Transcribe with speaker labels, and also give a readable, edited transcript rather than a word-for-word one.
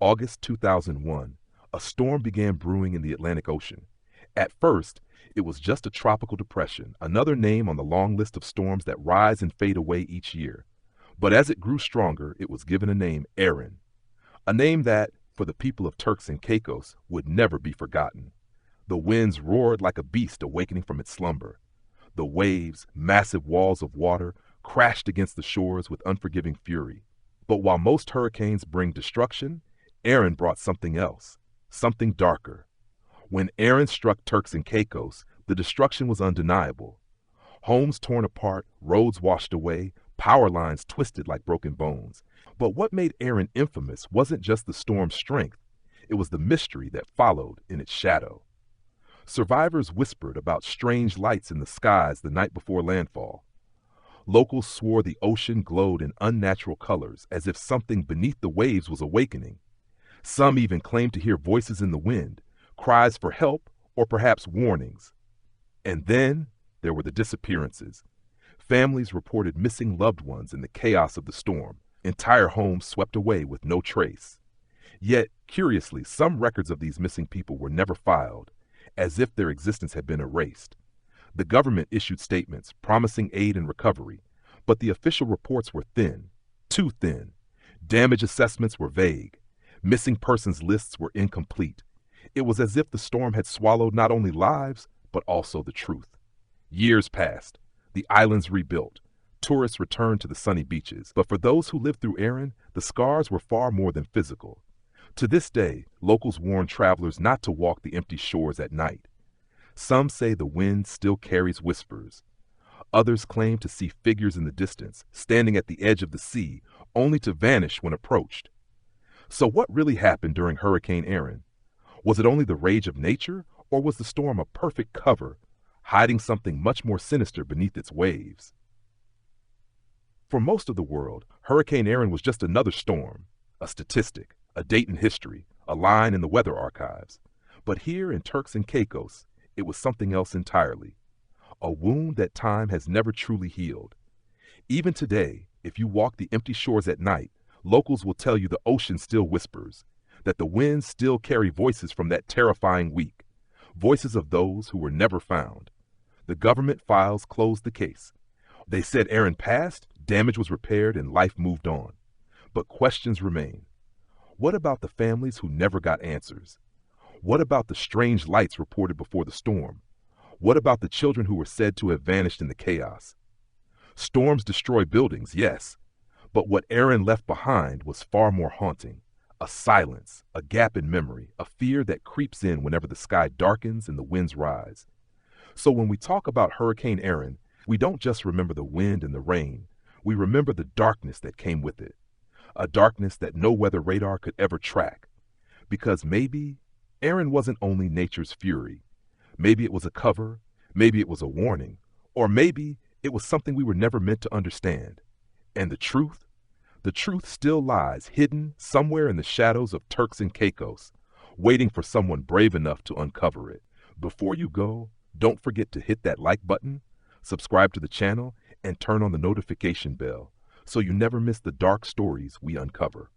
Speaker 1: August 2001, a storm began brewing in the Atlantic Ocean. At first, it was just a tropical depression, another name on the long list of storms that rise and fade away each year. But as it grew stronger, it was given a name, Erin, a name that, for the people of Turks and Caicos, would never be forgotten. The winds roared like a beast awakening from its slumber. The waves, massive walls of water, crashed against the shores with unforgiving fury. But while most hurricanes bring destruction, Erin brought something else, something darker. When Erin struck Turks and Caicos, the destruction was undeniable. Homes torn apart, roads washed away, power lines twisted like broken bones. But what made Erin infamous wasn't just the storm's strength, it was the mystery that followed in its shadow. Survivors whispered about strange lights in the skies the night before landfall. Locals swore the ocean glowed in unnatural colors, as if something beneath the waves was awakening. Some even claimed to hear voices in the wind, cries for help, or perhaps warnings. And then there were the disappearances. Families reported missing loved ones in the chaos of the storm, entire homes swept away with no trace. Yet, curiously, some records of these missing people were never filed, as if their existence had been erased. The government issued statements promising aid and recovery, but the official reports were thin, too thin. Damage assessments were vague. Missing persons lists were incomplete. It was as if the storm had swallowed not only lives, but also the truth. Years passed. The islands rebuilt. Tourists returned to the sunny beaches. But for those who lived through Erin, the scars were far more than physical. To this day, locals warn travelers not to walk the empty shores at night. Some say the wind still carries whispers. Others claim to see figures in the distance, standing at the edge of the sea, only to vanish when approached. So what really happened during Hurricane Erin? Was it only the rage of nature, or was the storm a perfect cover, hiding something much more sinister beneath its waves? For most of the world, Hurricane Erin was just another storm, a statistic, a date in history, a line in the weather archives. But here in Turks and Caicos, it was something else entirely. A wound that time has never truly healed. Even today, if you walk the empty shores at night, locals will tell you the ocean still whispers, that the winds still carry voices from that terrifying week, voices of those who were never found. The government files closed the case. They said Erin passed, damage was repaired, and life moved on. But questions remain. What about the families who never got answers? What about the strange lights reported before the storm? What about the children who were said to have vanished in the chaos? Storms destroy buildings, yes, but what Erin left behind was far more haunting. A silence, a gap in memory, a fear that creeps in whenever the sky darkens and the winds rise. So when we talk about Hurricane Erin, we don't just remember the wind and the rain, we remember the darkness that came with it. A darkness that no weather radar could ever track. Because maybe Erin wasn't only nature's fury. Maybe it was a cover, maybe it was a warning, or maybe it was something we were never meant to understand. And the truth still lies hidden somewhere in the shadows of Turks and Caicos, waiting for someone brave enough to uncover it. Before you go, don't forget to hit that like button, subscribe to the channel, and turn on the notification bell so you never miss the dark stories we uncover.